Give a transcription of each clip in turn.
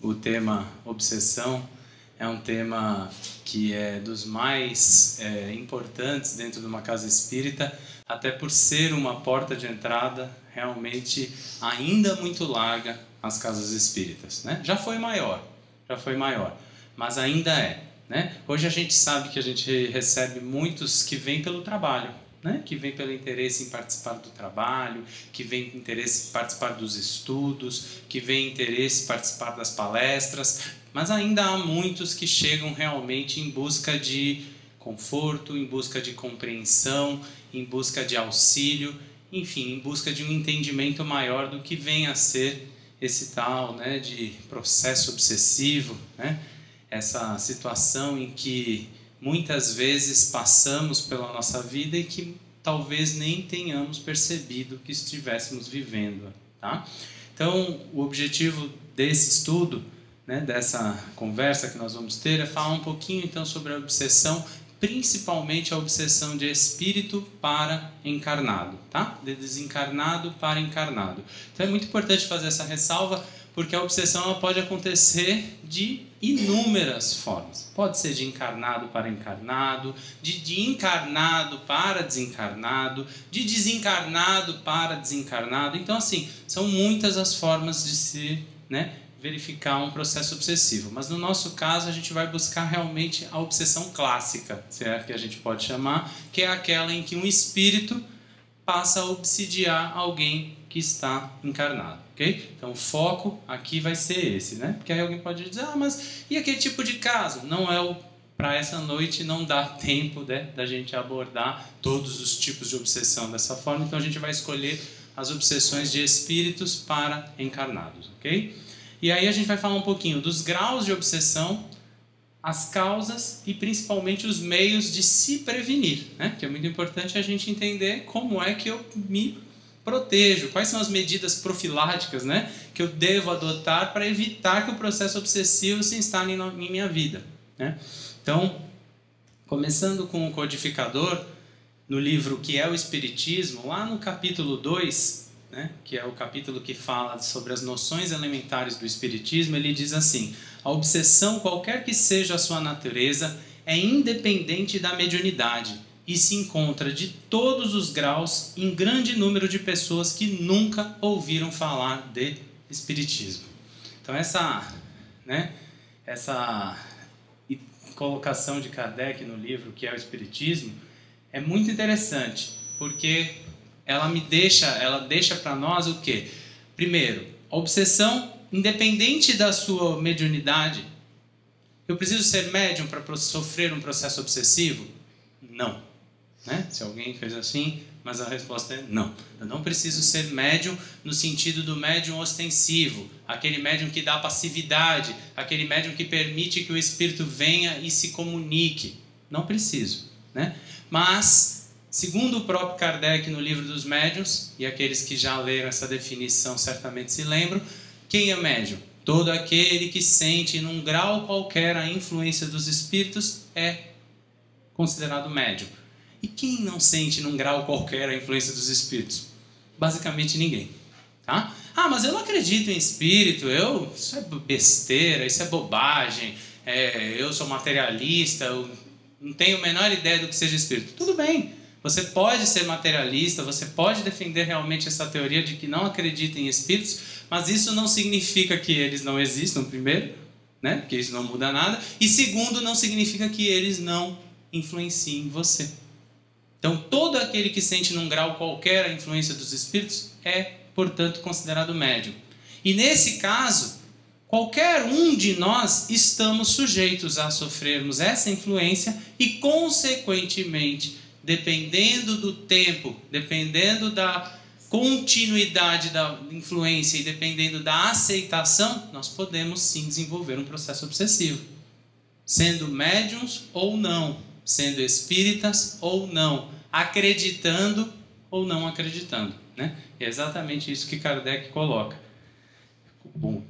O tema obsessão é um tema que é dos mais importantes dentro de uma casa espírita, até por ser uma porta de entrada realmente ainda muito larga às casas espíritas, né? Já foi maior, mas ainda é, né? Hoje a gente sabe que a gente recebe muitos que vêm pelo trabalho, né? Que vem pelo interesse em participar do trabalho, que vem interesse em participar dos estudos, que vem interesse em participar das palestras, mas ainda há muitos que chegam realmente em busca de conforto, em busca de compreensão, em busca de auxílio, enfim, em busca de um entendimento maior do que vem a ser esse tal, né, de processo obsessivo, né? Essa situação em que muitas vezes passamos pela nossa vida e que talvez nem tenhamos percebido que estivéssemos vivendo, tá? Então, o objetivo desse estudo, né, dessa conversa que nós vamos ter, é falar um pouquinho então sobre a obsessão, principalmente a obsessão de espírito para encarnado, tá? De desencarnado para encarnado. Então é muito importante fazer essa ressalva, porque a obsessão ela pode acontecer de inúmeras formas. Pode ser de encarnado para encarnado, de encarnado para desencarnado, de desencarnado para desencarnado. Então, assim, são muitas as formas de se, né, verificar um processo obsessivo. Mas no nosso caso, a gente vai buscar realmente a obsessão clássica, se é que a gente pode chamar, que é aquela em que um espírito passa a obsidiar alguém que está encarnado, ok? Então o foco aqui vai ser esse, né? Porque aí alguém pode dizer, mas e aquele tipo de caso? Não é para essa noite, não dá tempo, né, da gente abordar todos os tipos de obsessão dessa forma, então a gente vai escolher as obsessões de espíritos para encarnados, ok? E aí a gente vai falar um pouquinho dos graus de obsessão, as causas e principalmente os meios de se prevenir, né? Que é muito importante a gente entender como é que eu me protejo, quais são as medidas profiláticas, né, que eu devo adotar para evitar que o processo obsessivo se instale em minha vida, né? Então, começando com o codificador, no livro Que é o Espiritismo, lá no capítulo 2, né, que é o capítulo que fala sobre as noções elementares do Espiritismo, ele diz assim: a obsessão, qualquer que seja a sua natureza, é independente da mediunidade e se encontra de todos os graus em grande número de pessoas que nunca ouviram falar de Espiritismo. Então essa colocação de Kardec no livro Que é o Espiritismo é muito interessante, porque ela deixa para nós o quê? Primeiro, a obsessão, independente da sua mediunidade. Eu preciso ser médium para sofrer um processo obsessivo? Não. Né? Se alguém fez assim, mas a resposta é não. Eu não preciso ser médium no sentido do médium ostensivo, aquele médium que dá passividade, aquele médium que permite que o espírito venha e se comunique. Não preciso, né? Mas, segundo o próprio Kardec no livro dos médiuns, e aqueles que já leram essa definição certamente se lembram, quem é médium? Todo aquele que sente num grau qualquer a influência dos espíritos é considerado médium. E quem não sente num grau qualquer a influência dos espíritos? Basicamente ninguém, tá? Ah, mas eu não acredito em espírito, isso é besteira, isso é bobagem, eu sou materialista, eu não tenho a menor ideia do que seja espírito. Tudo bem, você pode ser materialista, você pode defender realmente essa teoria de que não acredita em espíritos, mas isso não significa que eles não existam, primeiro, né? Porque isso não muda nada, e segundo, não significa que eles não influenciem você. Então, todo aquele que sente num grau qualquer a influência dos espíritos é, portanto, considerado médium. E nesse caso, qualquer um de nós estamos sujeitos a sofrermos essa influência e, consequentemente, dependendo do tempo, dependendo da continuidade da influência e dependendo da aceitação, nós podemos sim desenvolver um processo obsessivo. Sendo médiums ou não, sendo espíritas ou não, acreditando ou não acreditando, né? É exatamente isso que Kardec coloca. Ficou bom.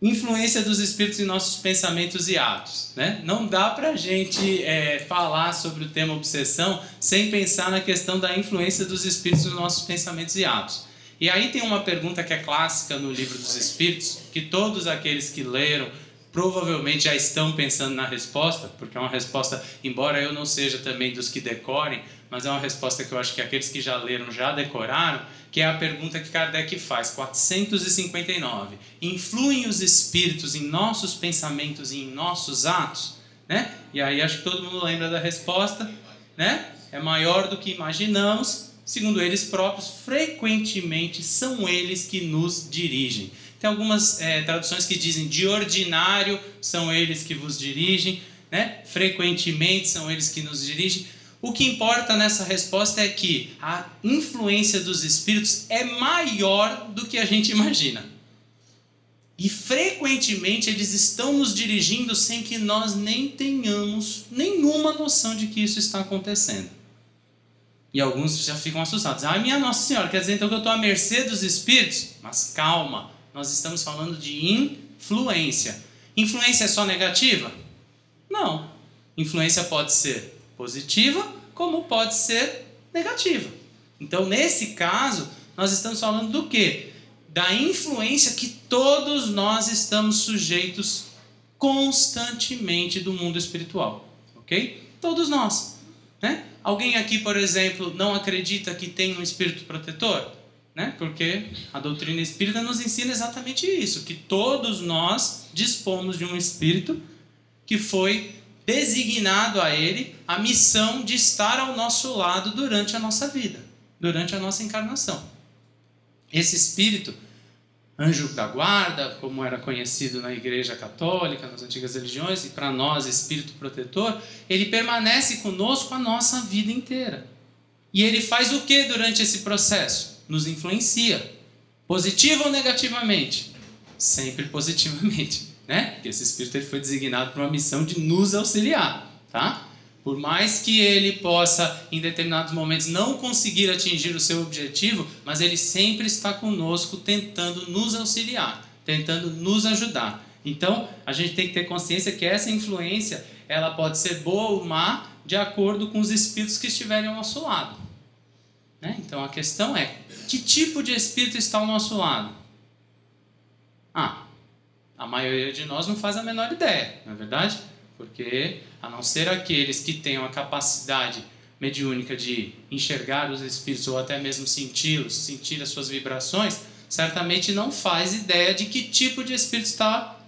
Influência dos espíritos em nossos pensamentos e atos, né? Não dá para a gente falar sobre o tema obsessão sem pensar na questão da influência dos espíritos nos nossos pensamentos e atos. E aí tem uma pergunta que é clássica no Livro dos Espíritos, que todos aqueles que leram provavelmente já estão pensando na resposta, porque é uma resposta, embora eu não seja também dos que decorem, mas é uma resposta que eu acho que aqueles que já leram já decoraram, que é a pergunta que Kardec faz, 459. Influem os espíritos em nossos pensamentos e em nossos atos? Né? E aí acho que todo mundo lembra da resposta, né? É maior do que imaginamos, segundo eles próprios, frequentemente são eles que nos dirigem. Tem algumas traduções que dizem de ordinário são eles que vos dirigem, né? Frequentemente são eles que nos dirigem. O que importa nessa resposta é que a influência dos espíritos é maior do que a gente imagina. E frequentemente eles estão nos dirigindo sem que nós nem tenhamos nenhuma noção de que isso está acontecendo. E alguns já ficam assustados. Ah, minha Nossa Senhora, quer dizer então que eu estou à mercê dos espíritos? Mas calma, nós estamos falando de influência. Influência é só negativa? Não. Influência pode ser positiva, como pode ser negativa. Então, nesse caso, nós estamos falando do quê? Da influência que todos nós estamos sujeitos constantemente do mundo espiritual. Ok? Todos nós. Né? Alguém aqui, por exemplo, não acredita que tem um espírito protetor? Né? Porque a doutrina espírita nos ensina exatamente isso, que todos nós dispomos de um espírito que foi designado a ele a missão de estar ao nosso lado durante a nossa vida, durante a nossa encarnação. Esse espírito, anjo da guarda, como era conhecido na Igreja Católica, nas antigas religiões, e para nós, espírito protetor, ele permanece conosco a nossa vida inteira. E ele faz o que durante esse processo? Nos influencia. Positivo ou negativamente? Sempre positivamente. Né? Porque esse espírito ele foi designado para uma missão de nos auxiliar, tá? Por mais que ele possa, em determinados momentos, não conseguir atingir o seu objetivo, mas ele sempre está conosco tentando nos auxiliar, tentando nos ajudar. Então, a gente tem que ter consciência que essa influência, ela pode ser boa ou má, de acordo com os espíritos que estiverem ao nosso lado. Né? Então, a questão é, que tipo de espírito está ao nosso lado? A maioria de nós não faz a menor ideia, não é verdade? Porque, a não ser aqueles que tenham a capacidade mediúnica de enxergar os espíritos ou até mesmo senti-los, sentir as suas vibrações, certamente não faz ideia de que tipo de espírito está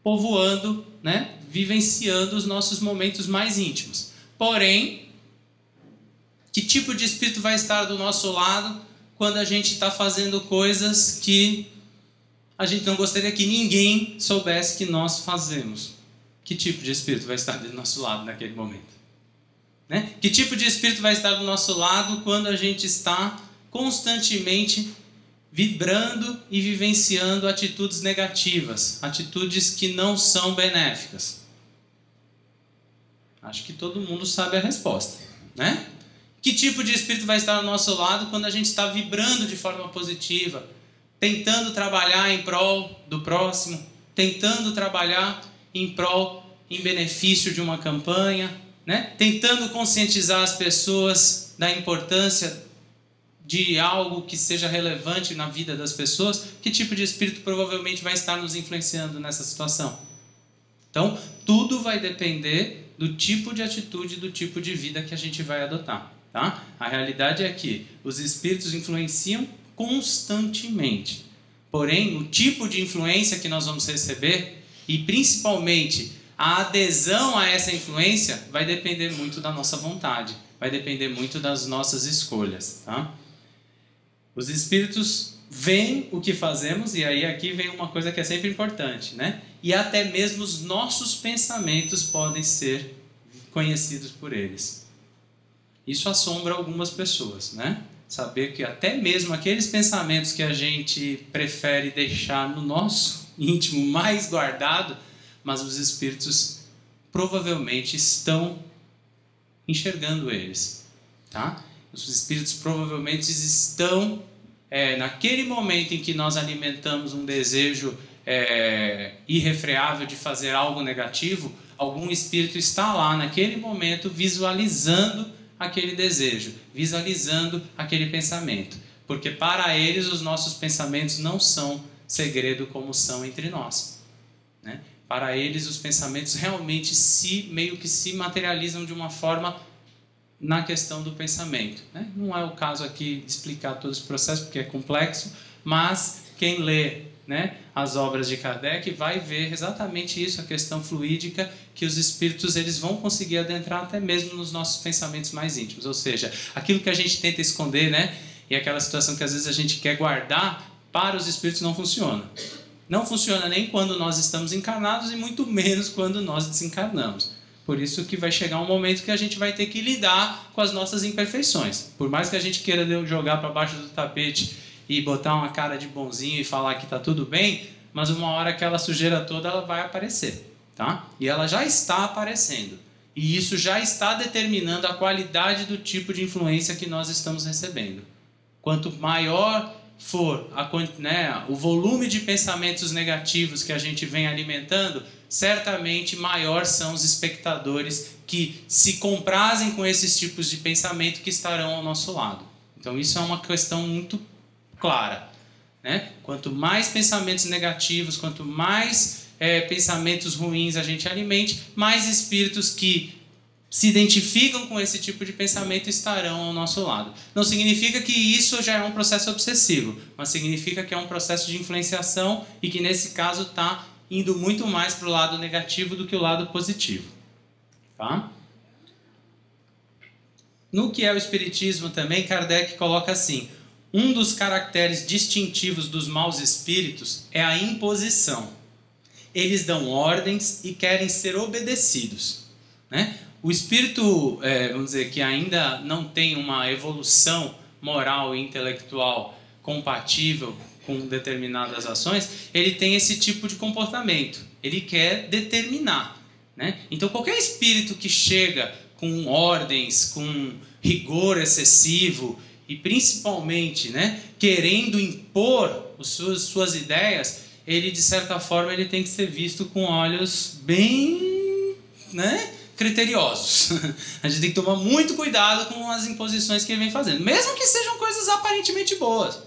povoando, né? Vivenciando os nossos momentos mais íntimos. Porém, que tipo de espírito vai estar do nosso lado quando a gente está fazendo coisas que a gente não gostaria que ninguém soubesse que nós fazemos? Que tipo de espírito vai estar do nosso lado naquele momento? Né? Que tipo de espírito vai estar do nosso lado quando a gente está constantemente vibrando e vivenciando atitudes negativas, atitudes que não são benéficas? Acho que todo mundo sabe a resposta, né? Que tipo de espírito vai estar ao nosso lado quando a gente está vibrando de forma positiva, tentando trabalhar em prol do próximo, tentando trabalhar em prol, em benefício de uma campanha, né? Tentando conscientizar as pessoas da importância de algo que seja relevante na vida das pessoas? Que tipo de espírito provavelmente vai estar nos influenciando nessa situação? Então, tudo vai depender do tipo de atitude, do tipo de vida que a gente vai adotar. Tá? A realidade é que os espíritos influenciam constantemente. Porém, o tipo de influência que nós vamos receber e principalmente a adesão a essa influência vai depender muito da nossa vontade, vai depender muito das nossas escolhas. Tá? Os espíritos veem o que fazemos, e aí aqui vem uma coisa que é sempre importante, né? E até mesmo os nossos pensamentos podem ser conhecidos por eles. Isso assombra algumas pessoas, né? Saber que até mesmo aqueles pensamentos que a gente prefere deixar no nosso íntimo mais guardado, mas os espíritos provavelmente estão enxergando eles, tá? Os espíritos provavelmente estão, naquele momento em que nós alimentamos um desejo irrefreável de fazer algo negativo, algum espírito está lá naquele momento visualizando aquele desejo, visualizando aquele pensamento. Porque para eles os nossos pensamentos não são segredo como são entre nós, né? Para eles os pensamentos realmente meio que se materializam de uma forma na questão do pensamento, né? Não é o caso aqui explicar todo esse processo porque é complexo, mas quem lê, né, as obras de Kardec vai ver exatamente isso, a questão fluídica, que os espíritos eles vão conseguir adentrar até mesmo nos nossos pensamentos mais íntimos, ou seja, aquilo que a gente tenta esconder, né, e aquela situação que às vezes a gente quer guardar, para os espíritos não funciona. Não funciona nem quando nós estamos encarnados e muito menos quando nós desencarnamos. Por isso que vai chegar um momento que a gente vai ter que lidar com as nossas imperfeições. Por mais que a gente queira jogar para baixo do tapete e botar uma cara de bonzinho e falar que está tudo bem, mas uma hora aquela sujeira toda ela vai aparecer, tá? E ela já está aparecendo. E isso já está determinando a qualidade do tipo de influência que nós estamos recebendo. Quanto maior for o volume de pensamentos negativos que a gente vem alimentando, certamente maior são os espectadores que se comprazem com esses tipos de pensamento que estarão ao nosso lado. Então isso é uma questão muito clara, né? Quanto mais pensamentos negativos, quanto mais pensamentos ruins a gente alimente, mais espíritos que se identificam com esse tipo de pensamento estarão ao nosso lado. Não significa que isso já é um processo obsessivo, mas significa que é um processo de influenciação e que nesse caso está indo muito mais para o lado negativo do que o lado positivo. Tá? No que é o Espiritismo também, Kardec coloca assim: um dos caracteres distintivos dos maus espíritos é a imposição. Eles dão ordens e querem ser obedecidos, né? O espírito, vamos dizer, que ainda não tem uma evolução moral e intelectual compatível com determinadas ações, ele tem esse tipo de comportamento. Ele quer determinar, né? Então, qualquer espírito que chega com ordens, com rigor excessivo e principalmente, né, querendo impor suas ideias, ele, de certa forma, ele tem que ser visto com olhos bem, né, criteriosos. A gente tem que tomar muito cuidado com as imposições que ele vem fazendo, mesmo que sejam coisas aparentemente boas,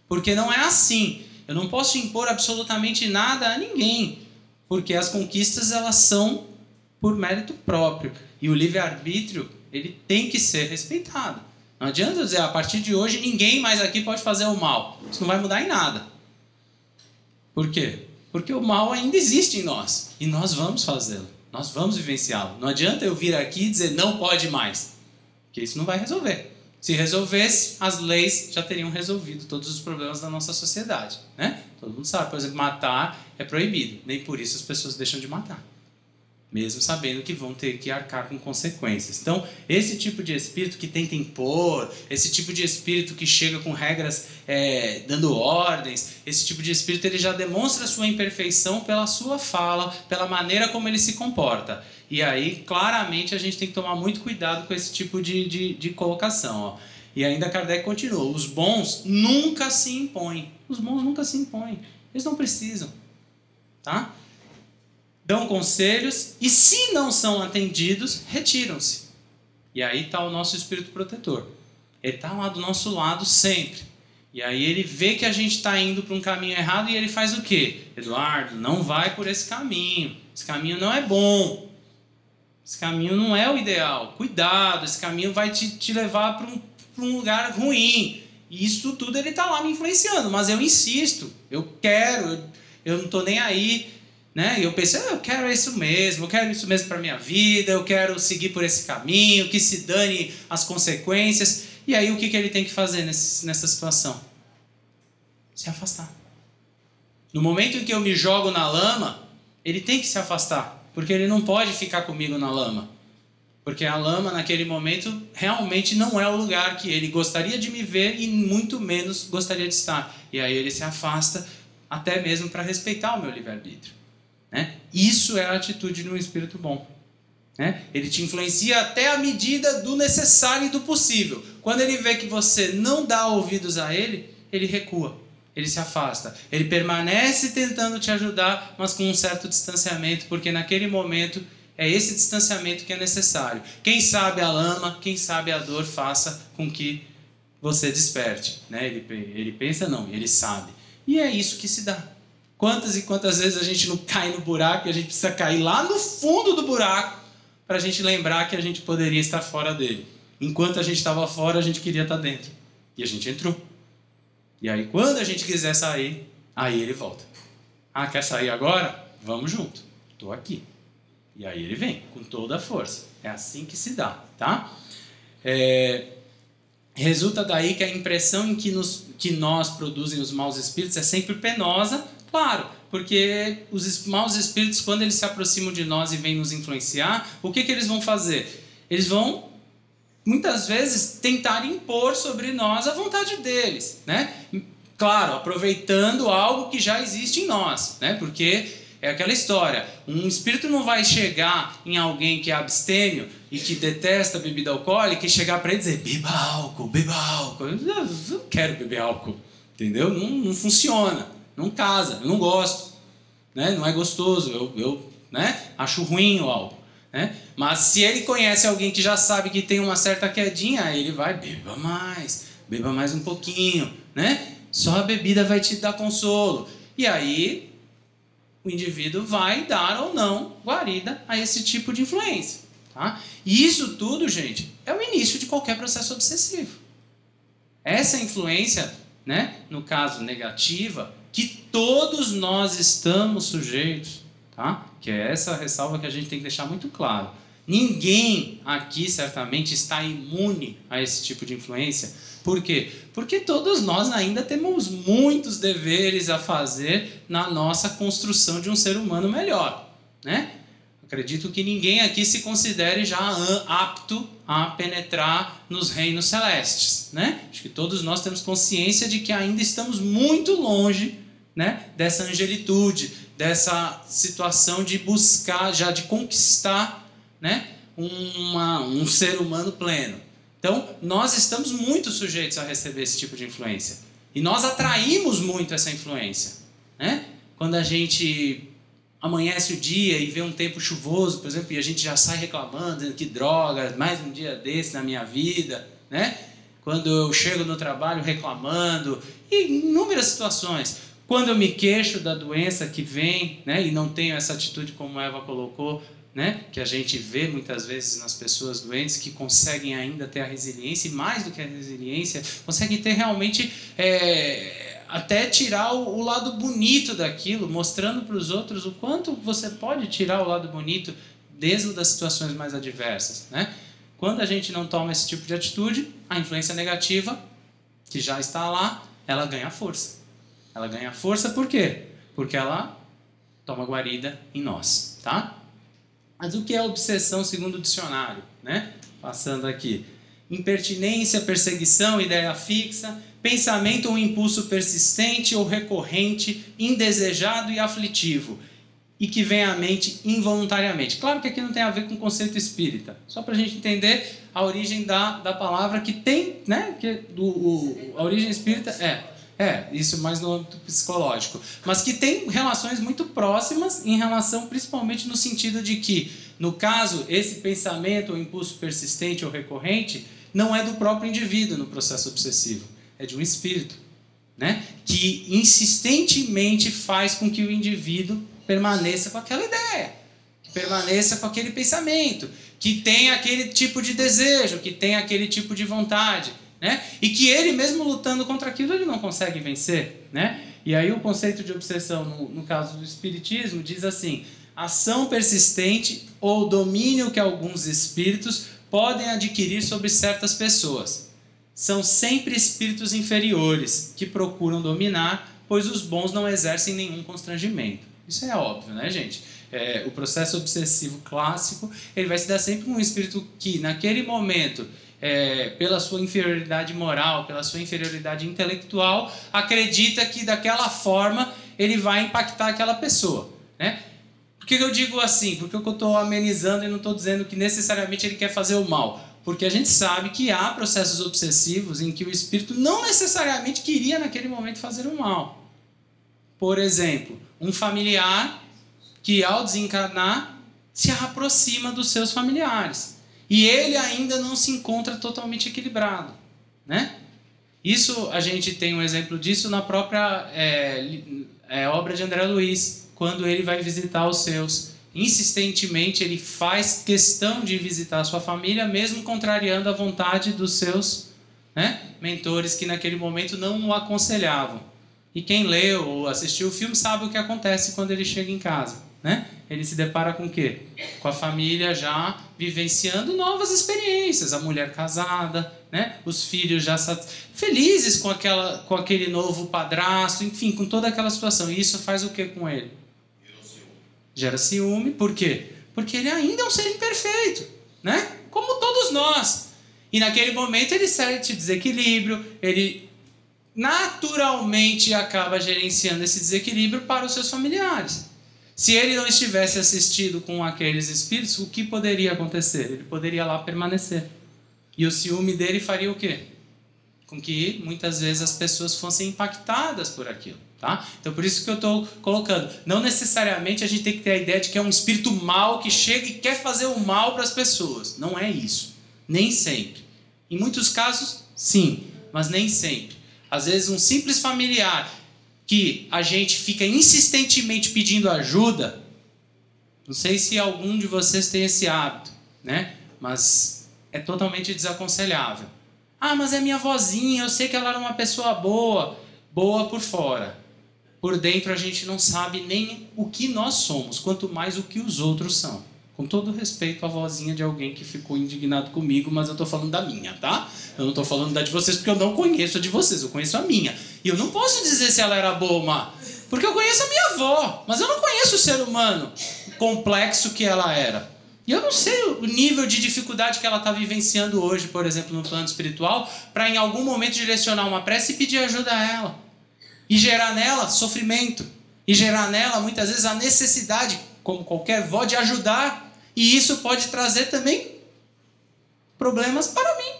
porque não é assim. Eu não posso impor absolutamente nada a ninguém, porque as conquistas elas são por mérito próprio, e o livre-arbítrio ele tem que ser respeitado. Não adianta dizer, a partir de hoje ninguém mais aqui pode fazer o mal. Isso não vai mudar em nada. Por quê? Porque o mal ainda existe em nós, e nós vamos fazê-lo. Nós vamos vivenciá-lo. Não adianta eu vir aqui e dizer não pode mais, porque isso não vai resolver. Se resolvesse, as leis já teriam resolvido todos os problemas da nossa sociedade, né? Todo mundo sabe, por exemplo, matar é proibido. Nem por isso as pessoas deixam de matar, mesmo sabendo que vão ter que arcar com consequências. Então, esse tipo de espírito que tenta impor, esse tipo de espírito que chega com regras dando ordens, esse tipo de espírito ele já demonstra a sua imperfeição pela sua fala, pela maneira como ele se comporta. E aí, claramente, a gente tem que tomar muito cuidado com esse tipo de colocação. Ó. E ainda Kardec continua, os bons nunca se impõem. Os bons nunca se impõem. Eles não precisam. Tá? Dão conselhos e, se não são atendidos, retiram-se. E aí está o nosso espírito protetor. Ele está lá do nosso lado sempre. E aí ele vê que a gente está indo para um caminho errado e ele faz o quê? Eduardo, não vai por esse caminho. Esse caminho não é bom. Esse caminho não é o ideal. Cuidado, esse caminho vai te levar para um lugar ruim. E isso tudo ele está lá me influenciando. Mas eu insisto, eu quero, eu não estou nem aí. Né? E eu pensei, eu quero isso mesmo para minha vida, eu quero seguir por esse caminho, que se dane as consequências. E aí o que ele tem que fazer nessa situação? Se afastar. No momento em que eu me jogo na lama, ele tem que se afastar, porque ele não pode ficar comigo na lama. Porque a lama, naquele momento, realmente não é o lugar que ele gostaria de me ver e muito menos gostaria de estar. E aí ele se afasta, até mesmo para respeitar o meu livre-arbítrio. Né? Isso é a atitude de um espírito bom. Né? Ele te influencia até a medida do necessário e do possível. Quando ele vê que você não dá ouvidos a ele, ele recua, ele se afasta. Ele permanece tentando te ajudar, mas com um certo distanciamento, porque naquele momento é esse distanciamento que é necessário. Quem sabe a lama, quem sabe a dor faça com que você desperte, né? Ele pensa, não, ele sabe. E é isso que se dá. Quantas e quantas vezes a gente não cai no buraco e a gente precisa cair lá no fundo do buraco para a gente lembrar que a gente poderia estar fora dele. Enquanto a gente estava fora, a gente queria estar dentro. E a gente entrou. E aí, quando a gente quiser sair, aí ele volta. Ah, quer sair agora? Vamos junto. Estou aqui. E aí ele vem com toda a força. É assim que se dá, tá? Resulta daí que a impressão em que nós produzem os maus espíritos é sempre penosa, claro, porque os maus espíritos, quando eles se aproximam de nós e vêm nos influenciar, o que eles vão fazer? Eles vão, muitas vezes, tentar impor sobre nós a vontade deles, né? Claro, aproveitando algo que já existe em nós, né? Porque é aquela história, um espírito não vai chegar em alguém que é abstêmio e que detesta bebida alcoólica e chegar para ele e dizer, beba álcool, beba álcool. Eu não quero beber álcool, entendeu? Não funciona, não casa, eu não gosto, né? Não é gostoso, eu né? Acho ruim o álcool. Né? Mas se ele conhece alguém que já sabe que tem uma certa quedinha, aí ele vai, beba mais um pouquinho, né? Só a bebida vai te dar consolo. E aí o indivíduo vai dar ou não guarida a esse tipo de influência. Tá? E isso tudo, gente, é o início de qualquer processo obsessivo. Essa influência, né, no caso negativa, que todos nós estamos sujeitos, tá? Que é essa ressalva que a gente tem que deixar muito claro. Ninguém aqui certamente está imune a esse tipo de influência. Por quê? Porque todos nós ainda temos muitos deveres a fazer na nossa construção de um ser humano melhor, né? Acredito que ninguém aqui se considere já apto a penetrar nos reinos celestes, né? Acho que todos nós temos consciência de que ainda estamos muito longe, né, dessa angelitude, dessa situação de buscar, já de conquistar, né, um ser humano pleno. Então, nós estamos muito sujeitos a receber esse tipo de influência. E nós atraímos muito essa influência, né? Quando a gente amanhece o dia e vê um tempo chuvoso, por exemplo, e a gente já sai reclamando, dizendo que droga, mais um dia desse na minha vida, né? Quando eu chego no trabalho reclamando, e inúmeras situações. Quando eu me queixo da doença que vem, né, e não tenho essa atitude como a Eva colocou, né, que a gente vê muitas vezes nas pessoas doentes que conseguem ainda ter a resiliência, e mais do que a resiliência, conseguem ter realmente até tirar o lado bonito daquilo, mostrando para os outros o quanto você pode tirar o lado bonito mesmo das situações mais adversas, né? Quando a gente não toma esse tipo de atitude, a influência negativa, que já está lá, ela ganha força. Ela ganha força por quê? Porque ela toma guarida em nós, tá? Mas o que é obsessão segundo o dicionário, né? Passando aqui. Impertinência, perseguição, ideia fixa, pensamento ou impulso persistente ou recorrente, indesejado e aflitivo, e que vem à mente involuntariamente. Claro que aqui não tem a ver com o conceito espírita, só para a gente entender a origem da palavra que tem, né? A origem espírita isso mais no âmbito psicológico, mas que tem relações muito próximas em relação principalmente no sentido de que, no caso, esse pensamento ou impulso persistente ou recorrente não é do próprio indivíduo no processo obsessivo, é de um espírito, né? Que insistentemente faz com que o indivíduo permaneça com aquela ideia, que permaneça com aquele pensamento, que tenha aquele tipo de desejo, que tenha aquele tipo de vontade, né? E que ele mesmo lutando contra aquilo ele não consegue vencer, né? E aí o conceito de obsessão no caso do espiritismo diz assim: ação persistente ou domínio que alguns espíritos podem adquirir sobre certas pessoas. São sempre espíritos inferiores que procuram dominar, pois os bons não exercem nenhum constrangimento. Isso é óbvio, né, gente? O processo obsessivo clássico, ele vai se dar sempre com um espírito que, naquele momento, pela sua inferioridade moral, pela sua inferioridade intelectual, acredita que daquela forma ele vai impactar aquela pessoa, né? Por que eu digo assim? Porque eu estou amenizando e não estou dizendo que necessariamente ele quer fazer o mal. Porque a gente sabe que há processos obsessivos em que o espírito não necessariamente queria naquele momento fazer o mal. Por exemplo, um familiar que ao desencarnar se aproxima dos seus familiares. E ele ainda não se encontra totalmente equilibrado, né? Isso, a gente tem um exemplo disso na própria obra de André Luiz, quando ele vai visitar os seus. Insistentemente, ele faz questão de visitar a sua família, mesmo contrariando a vontade dos seus, né, mentores, que naquele momento não o aconselhavam. E quem leu ou assistiu o filme sabe o que acontece quando ele chega em casa, né? Ele se depara com o quê? Com a família já vivenciando novas experiências, a mulher casada, né? Os filhos já felizes com aquele novo padrasto, enfim, com toda aquela situação. E isso faz o que com ele? Gera ciúme. Por quê? Porque ele ainda é um ser imperfeito, né? Como todos nós. E naquele momento ele sente desequilíbrio, ele naturalmente acaba gerenciando esse desequilíbrio para os seus familiares. Se ele não estivesse assistido com aqueles espíritos, o que poderia acontecer? Ele poderia lá permanecer. E o ciúme dele faria o quê? Com que muitas vezes as pessoas fossem impactadas por aquilo. Tá? Então por isso que eu estou colocando. Não necessariamente a gente tem que ter a ideia de que é um espírito mau que chega e quer fazer o mal para as pessoas. Não é isso. Nem sempre. Em muitos casos, sim, mas nem sempre. Às vezes um simples familiar que a gente fica insistentemente pedindo ajuda, não sei se algum de vocês tem esse hábito, né? Mas é totalmente desaconselhável. Ah, mas é minha vozinha, eu sei que ela era uma pessoa boa. Boa por fora. Por dentro a gente não sabe nem o que nós somos, quanto mais o que os outros são. Com todo respeito à vozinha de alguém que ficou indignado comigo, mas eu estou falando da minha, tá? Eu não estou falando da de vocês porque eu não conheço a de vocês, eu conheço a minha. E eu não posso dizer se ela era boa ou má, porque eu conheço a minha avó, mas eu não conheço o ser humano complexo que ela era. E eu não sei o nível de dificuldade que ela está vivenciando hoje, por exemplo, no plano espiritual, para em algum momento direcionar uma prece e pedir ajuda a ela. E gerar nela sofrimento. E gerar nela, muitas vezes, a necessidade, como qualquer vó, de ajudar. E isso pode trazer também problemas para mim.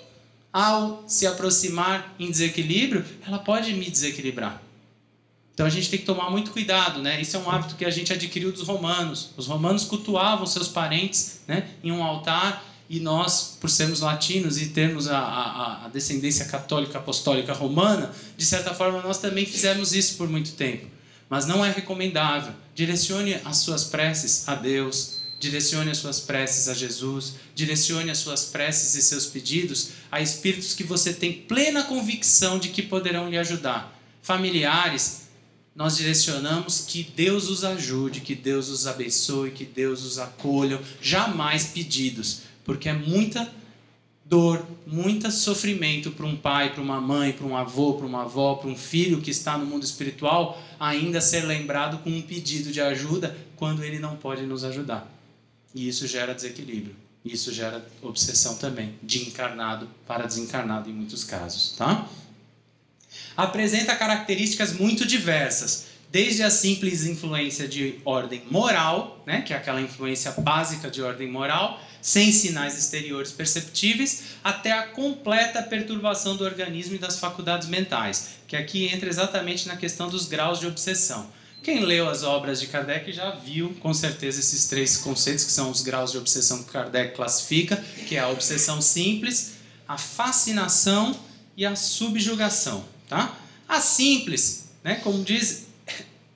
Ao se aproximar em desequilíbrio, ela pode me desequilibrar. Então a gente tem que tomar muito cuidado, né? Isso é um hábito que a gente adquiriu dos romanos. Os romanos cultuavam seus parentes, né, em um altar, e nós, por sermos latinos e termos a descendência católica apostólica romana, de certa forma nós também fizemos isso por muito tempo. Mas não é recomendável. Direcione as suas preces a Deus, direcione as suas preces a Jesus, direcione as suas preces e seus pedidos a espíritos que você tem plena convicção de que poderão lhe ajudar. Familiares, nós direcionamos que Deus os ajude, que Deus os abençoe, que Deus os acolha, jamais pedidos, porque é muita dor, muito sofrimento para um pai, para uma mãe, para um avô, para uma avó, para um filho que está no mundo espiritual, ainda ser lembrado com um pedido de ajuda quando ele não pode nos ajudar. E isso gera desequilíbrio, isso gera obsessão também, de encarnado para desencarnado em muitos casos, tá? Apresenta características muito diversas, desde a simples influência de ordem moral, né, que é aquela influência básica de ordem moral, sem sinais exteriores perceptíveis, até a completa perturbação do organismo e das faculdades mentais, que aqui entra exatamente na questão dos graus de obsessão. Quem leu as obras de Kardec já viu, com certeza, esses três conceitos, que são os graus de obsessão que Kardec classifica, que é a obsessão simples, a fascinação e a subjugação. Tá? A simples, né, como diz,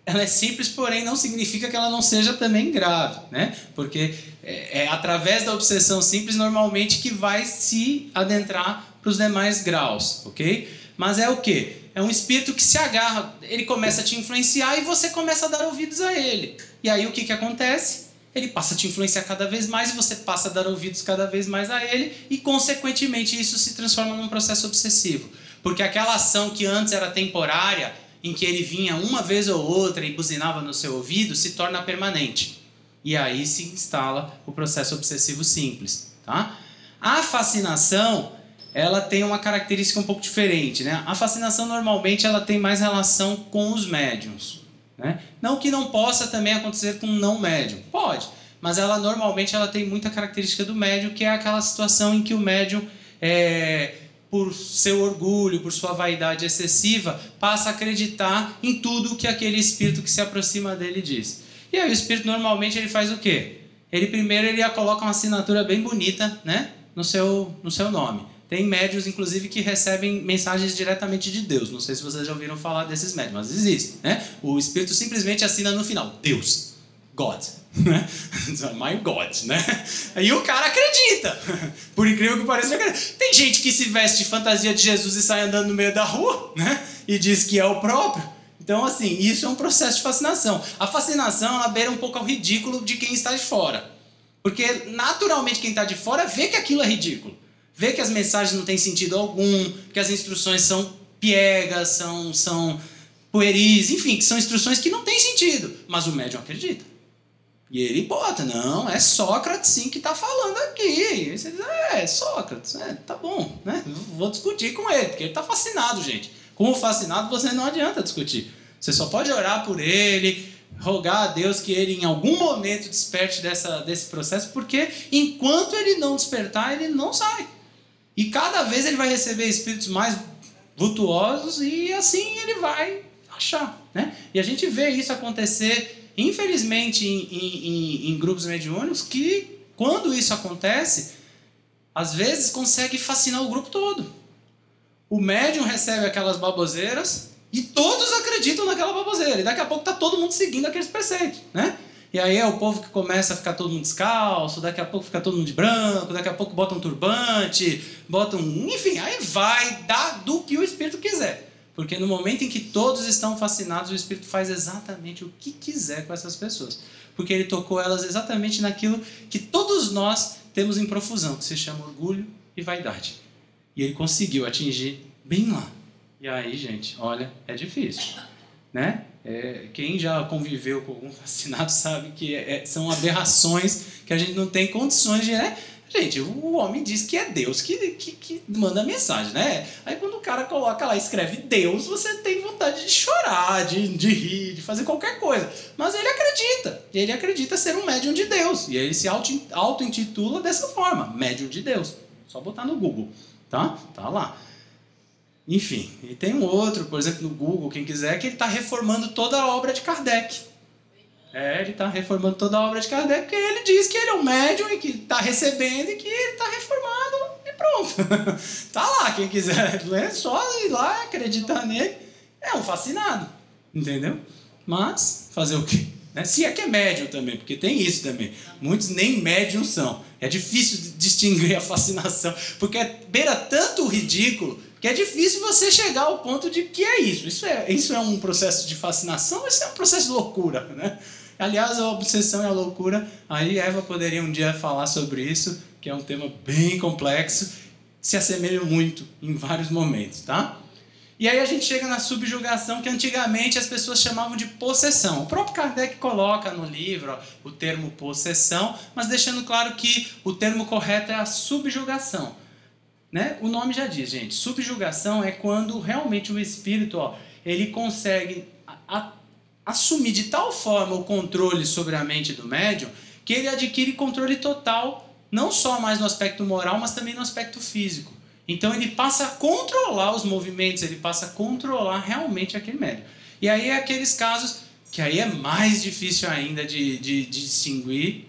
ela é simples, porém não significa que ela não seja também grave, né? Porque é através da obsessão simples normalmente que vai se adentrar para os demais graus, ok? Mas é o quê? É um espírito que se agarra, ele começa a te influenciar e você começa a dar ouvidos a ele. E aí o que acontece? Ele passa a te influenciar cada vez mais e você passa a dar ouvidos cada vez mais a ele e, consequentemente, isso se transforma num processo obsessivo. Porque aquela ação que antes era temporária, em que ele vinha uma vez ou outra e buzinava no seu ouvido, se torna permanente. E aí se instala o processo obsessivo simples. Tá? A fascinação, ela tem uma característica um pouco diferente. Né? A fascinação, normalmente, ela tem mais relação com os médiuns. Né? Não que não possa também acontecer com um não médium. Pode. Mas ela, normalmente, ela tem muita característica do médium, que é aquela situação em que o médium por seu orgulho, por sua vaidade excessiva, passa a acreditar em tudo que aquele espírito que se aproxima dele diz. E aí o espírito normalmente ele faz o quê? Ele primeiro coloca uma assinatura bem bonita, né, no seu nome. Tem médiuns, inclusive, que recebem mensagens diretamente de Deus. Não sei se vocês já ouviram falar desses médiuns, mas existe, né? O Espírito simplesmente assina no final, Deus, God, né? My God, né? E o cara acredita. Por incrível que pareça, tem gente que se veste de fantasia de Jesus e sai andando no meio da rua, né? E diz que é o próprio. Então, assim, isso é um processo de fascinação. A fascinação, ela beira um pouco ao ridículo de quem está de fora. Porque, naturalmente, quem está de fora vê que aquilo é ridículo. Vê que as mensagens não têm sentido algum, que as instruções são piegas, são pueris, enfim, que são instruções que não têm sentido. Mas o médium acredita. E ele bota, não, é Sócrates sim que está falando aqui. E você diz, Sócrates, tá bom, né? Vou discutir com ele, porque ele está fascinado, gente. Com o fascinado você não adianta discutir. Você só pode orar por ele, rogar a Deus que ele em algum momento desperte desse processo, porque enquanto ele não despertar, ele não sai. E cada vez ele vai receber espíritos mais vultuosos e assim ele vai achar, né? E a gente vê isso acontecer, infelizmente, em grupos mediúnicos, que quando isso acontece, às vezes consegue fascinar o grupo todo. O médium recebe aquelas baboseiras e todos acreditam naquela baboseira. E daqui a pouco está todo mundo seguindo aqueles preceitos, né? E aí é o povo que começa a ficar todo mundo descalço, daqui a pouco fica todo mundo de branco, daqui a pouco bota um turbante, enfim, aí vai dar do que o espírito quiser. Porque no momento em que todos estão fascinados, o espírito faz exatamente o que quiser com essas pessoas. Porque ele tocou elas exatamente naquilo que todos nós temos em profusão, que se chama orgulho e vaidade. E ele conseguiu atingir bem lá. E aí, gente, olha, é difícil, né? Quem já conviveu com algum fascinado sabe que são aberrações que a gente não tem condições de... Gente, o homem diz que é Deus que manda a mensagem, né? Aí quando o cara coloca lá e escreve Deus, você tem vontade de chorar, de rir, de fazer qualquer coisa. Mas ele acredita ser um médium de Deus. E ele se auto-intitula dessa forma, médium de Deus. Só botar no Google, tá? Tá lá. Enfim, e tem um outro, por exemplo, no Google, quem quiser, que ele está reformando toda a obra de Kardec. Ele está reformando toda a obra de Kardec, porque ele diz que ele é um médium e que está recebendo e que ele está reformando e pronto. Tá lá, quem quiser, é só ir lá, acreditar nele. É um fascinado, entendeu? Mas, fazer o quê? Se é que é médium também, porque tem isso também. Muitos nem médiums são. É difícil distinguir a fascinação, porque beira tanto o ridículo que é difícil você chegar ao ponto de que é isso. Isso é um processo de fascinação ou isso é um processo de loucura, né? Aliás, a obsessão e a loucura, aí Eva poderia um dia falar sobre isso, que é um tema bem complexo, se assemelha muito em vários momentos, tá? E aí a gente chega na subjugação, que antigamente as pessoas chamavam de possessão. O próprio Kardec coloca no livro o termo possessão, mas deixando claro que o termo correto é a subjugação. Né? O nome já diz, gente, subjugação é quando realmente o espírito ele consegue assumir de tal forma o controle sobre a mente do médium que ele adquire controle total, não só mais no aspecto moral, mas também no aspecto físico. Então ele passa a controlar os movimentos, ele passa a controlar realmente aquele médium. E aí é aqueles casos que aí é mais difícil ainda de distinguir,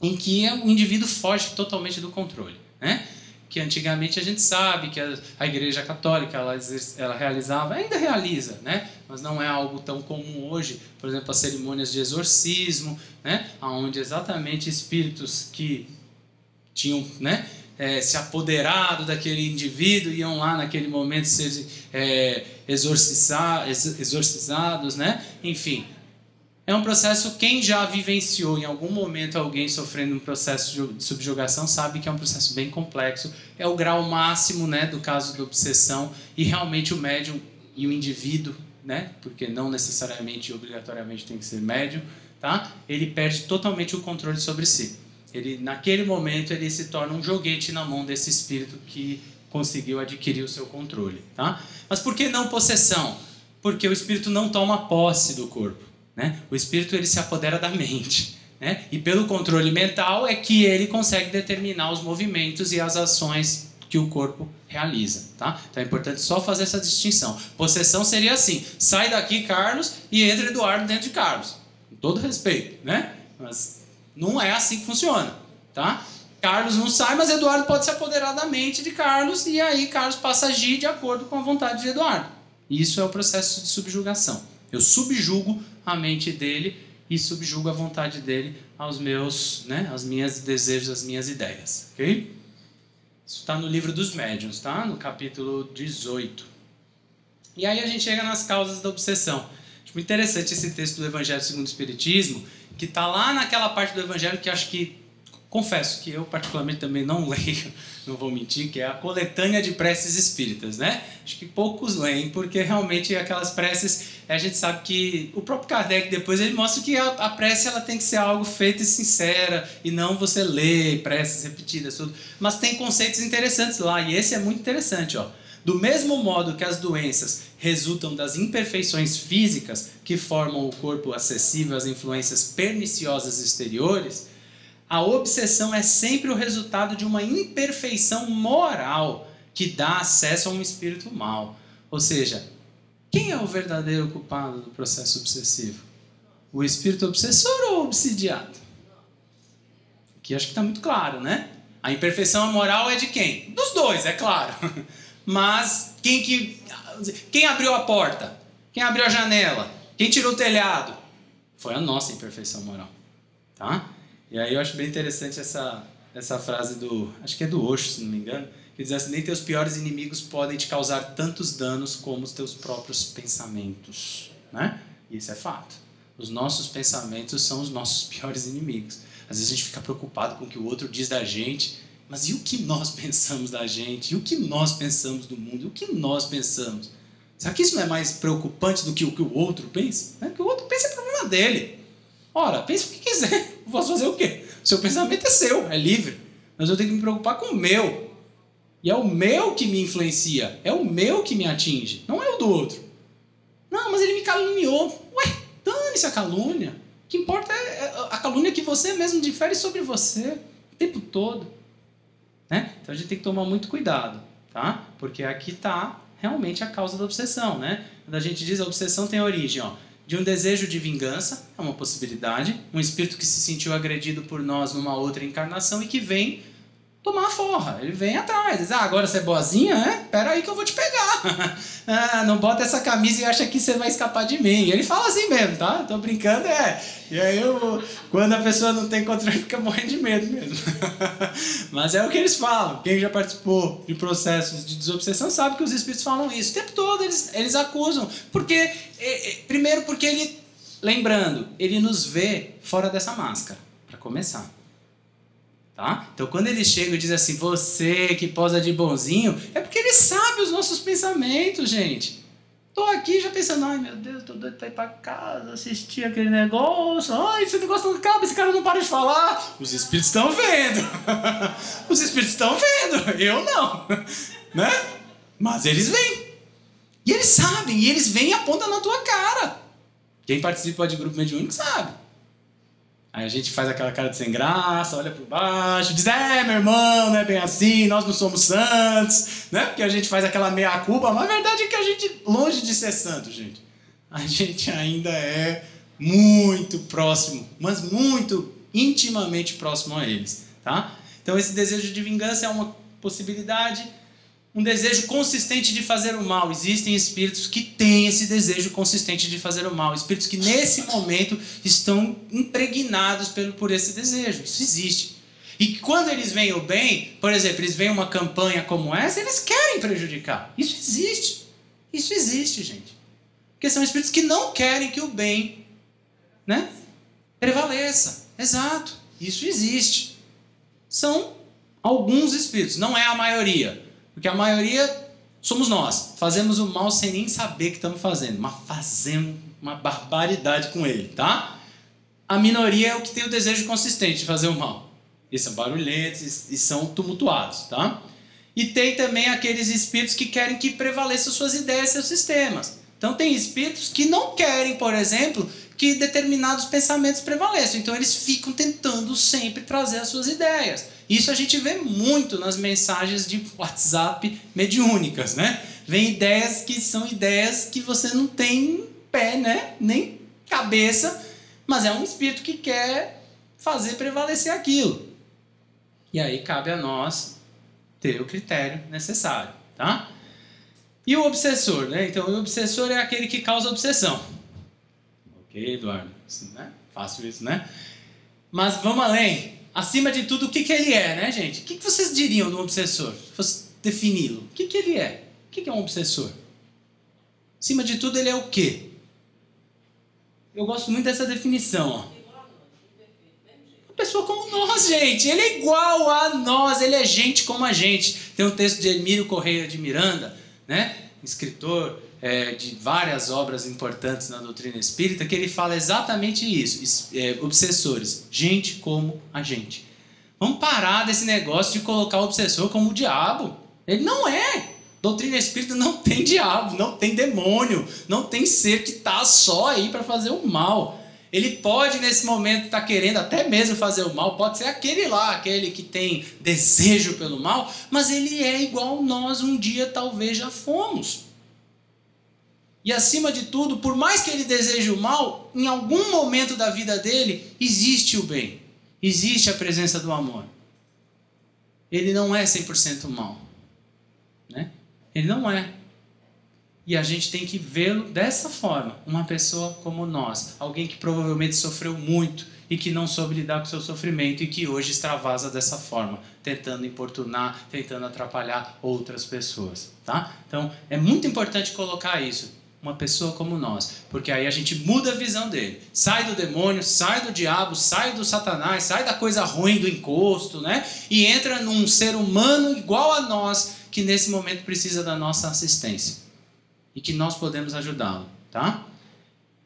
em que o indivíduo foge totalmente do controle, né? Que antigamente a gente sabe que a Igreja Católica ela realizava, ainda realiza, né? Mas não é algo tão comum hoje, por exemplo, as cerimônias de exorcismo, né? Onde exatamente espíritos que tinham, né, se apoderado daquele indivíduo iam lá naquele momento ser exorcizados, né? Enfim, é um processo, quem já vivenciou em algum momento alguém sofrendo um processo de subjugação sabe que é um processo bem complexo, é o grau máximo, né, do caso da obsessão, e realmente o médium e o indivíduo, né, porque não necessariamente e obrigatoriamente tem que ser médium, tá? Ele perde totalmente o controle sobre si. Naquele momento ele se torna um joguete na mão desse espírito que conseguiu adquirir o seu controle, tá? Mas por que não possessão? Porque o espírito não toma posse do corpo. Né? O espírito ele se apodera da mente, né? E pelo controle mental é que ele consegue determinar os movimentos e as ações que o corpo realiza, tá? Então é importante só fazer essa distinção. Possessão seria assim: sai daqui, Carlos, e entra Eduardo dentro de Carlos, com todo respeito, né? Mas não é assim que funciona, tá? Carlos não sai, mas Eduardo pode se apoderar da mente de Carlos e aí Carlos passa a agir de acordo com a vontade de Eduardo. Isso é o processo de subjugação. Eu subjugo a mente dele e subjugo a vontade dele aos meus, aos meus desejos, às minhas ideias. Ok? Isso está no livro dos médiuns, tá? No capítulo 18. E aí a gente chega nas causas da obsessão. Acho muito interessante esse texto do Evangelho segundo o Espiritismo, que está lá naquela parte do Evangelho que acho que, confesso que eu particularmente também não leio, não vou mentir, que é a coletânea de preces espíritas, né? Acho que poucos leem, porque realmente aquelas preces, a gente sabe que o próprio Kardec depois ele mostra que a prece ela tem que ser algo feito e sincera, e não você ler preces repetidas, tudo. Mas tem conceitos interessantes lá, e esse é muito interessante, ó. Do mesmo modo que as doenças resultam das imperfeições físicas que formam o corpo acessível às influências perniciosas exteriores, a obsessão é sempre o resultado de uma imperfeição moral que dá acesso a um espírito mau. Ou seja, quem é o verdadeiro culpado do processo obsessivo? O espírito obsessor ou o obsidiado? Aqui acho que está muito claro, né? A imperfeição moral é de quem? Dos dois, é claro. Mas quem abriu a porta? Quem abriu a janela? Quem tirou o telhado? Foi a nossa imperfeição moral. Tá? E aí eu acho bem interessante essa frase acho que é do Osho, se não me engano, que diz assim: nem teus piores inimigos podem te causar tantos danos como os teus próprios pensamentos. Né? E isso é fato. Os nossos pensamentos são os nossos piores inimigos. Às vezes a gente fica preocupado com o que o outro diz da gente, mas e o que nós pensamos da gente? E o que nós pensamos do mundo? E o que nós pensamos? Será que isso não é mais preocupante do que o que o outro pensa? O que o outro pensa é problema dele. Ora, pense o que quiser. Eu posso fazer o quê? O seu pensamento é seu, é livre. Mas eu tenho que me preocupar com o meu. E é o meu que me influencia. É o meu que me atinge. Não é o do outro. Não, mas ele me caluniou. Ué, dane-se a calúnia. O que importa é a calúnia que você mesmo difere sobre você o tempo todo. Né? Então a gente tem que tomar muito cuidado. Tá? Porque aqui está realmente a causa da obsessão. Né? Quando a gente diz a obsessão tem origem, de um desejo de vingança, é uma possibilidade, um espírito que se sentiu agredido por nós numa outra encarnação e que vem tomar a forra, ele vem atrás, diz, agora você é boazinha, né? Pera aí que eu vou te pegar. Não bota essa camisa e acha que você vai escapar de mim. Ele fala assim mesmo, tá? Tô brincando, E aí, quando a pessoa não tem controle, fica morrendo de medo mesmo. Mas é o que eles falam. Quem já participou de processos de desobsessão sabe que os espíritos falam isso. O tempo todo eles acusam. Primeiro porque ele, lembrando, ele nos vê fora dessa máscara, para começar. Tá? Então quando eles chegam e dizem assim, você que posa de bonzinho, é porque ele sabe os nossos pensamentos, gente. Tô aqui já pensando, ai meu Deus, tô doido pra ir pra casa, assistir aquele negócio, ai esse negócio não acaba, esse cara não para de falar. Os espíritos estão vendo. Os espíritos estão vendo, eu não. Né? Mas eles vêm. E eles sabem, e eles vêm e apontam na tua cara. Quem participa de grupo mediúnico sabe. Aí a gente faz aquela cara de sem graça, olha por baixo, diz, meu irmão, não é bem assim, nós não somos santos, né? Porque a gente faz aquela meia-culpa, mas a verdade é que a gente, longe de ser santo, gente, a gente ainda é muito próximo, mas muito intimamente próximo a eles, tá? Então esse desejo de vingança é uma possibilidade, um desejo consistente de fazer o mal. Existem espíritos que têm esse desejo consistente de fazer o mal. Espíritos que nesse momento estão impregnados por esse desejo. Isso existe. E quando eles veem o bem, por exemplo, eles veem uma campanha como essa, eles querem prejudicar. Isso existe. Isso existe, gente. Porque são espíritos que não querem que o bem, né, prevaleça. Exato. Isso existe. São alguns espíritos, não é a maioria. Porque a maioria somos nós. Fazemos o mal sem nem saber que estamos fazendo. Mas fazemos uma barbaridade com ele, tá? A minoria é o que tem o desejo consistente de fazer o mal. Eles são barulhentos e são tumultuados, tá? E tem também aqueles espíritos que querem que prevaleçam suas ideias e seus sistemas. Então tem espíritos que não querem, por exemplo, que determinados pensamentos prevaleçam. Então eles ficam tentando sempre trazer as suas ideias. Isso a gente vê muito nas mensagens de WhatsApp mediúnicas, né? Vem ideias que são ideias que você não tem pé, né? Nem cabeça, mas é um espírito que quer fazer prevalecer aquilo. E aí cabe a nós ter o critério necessário, tá? E o obsessor, né? Então, o obsessor é aquele que causa obsessão. Ok, Eduardo? Né? Fácil isso, né? Mas vamos além. Acima de tudo, o que ele é, né, gente? O que vocês diriam de um obsessor? Se fosse defini-lo. O que ele é? O que é um obsessor? Acima de tudo, ele é o quê? Eu gosto muito dessa definição, ó. Uma pessoa como nós, gente. Ele é igual a nós. Ele é gente como a gente. Tem um texto de Emílio Correia de Miranda, né? Escritor de várias obras importantes na doutrina espírita, que ele fala exatamente isso. Obsessores. Gente como a gente. Vamos parar desse negócio de colocar o obsessor como o diabo. Ele não é. Doutrina espírita não tem diabo, não tem demônio, não tem ser que está só aí para fazer o mal. Ele pode, nesse momento, estar querendo até mesmo fazer o mal, pode ser aquele lá, aquele que tem desejo pelo mal, mas ele é igual nós um dia talvez já fomos. E acima de tudo, por mais que ele deseje o mal, em algum momento da vida dele, existe o bem, existe a presença do amor. Ele não é 100% mal, né? Ele não é. E a gente tem que vê-lo dessa forma. Uma pessoa como nós. Alguém que provavelmente sofreu muito e que não soube lidar com o seu sofrimento e que hoje extravasa dessa forma, tentando importunar, tentando atrapalhar outras pessoas. Tá? Então, é muito importante colocar isso. Uma pessoa como nós. Porque aí a gente muda a visão dele. Sai do demônio, sai do diabo, sai do satanás, sai da coisa ruim do encosto, né? E entra num ser humano igual a nós, que nesse momento precisa da nossa assistência e que nós podemos ajudá-lo, tá?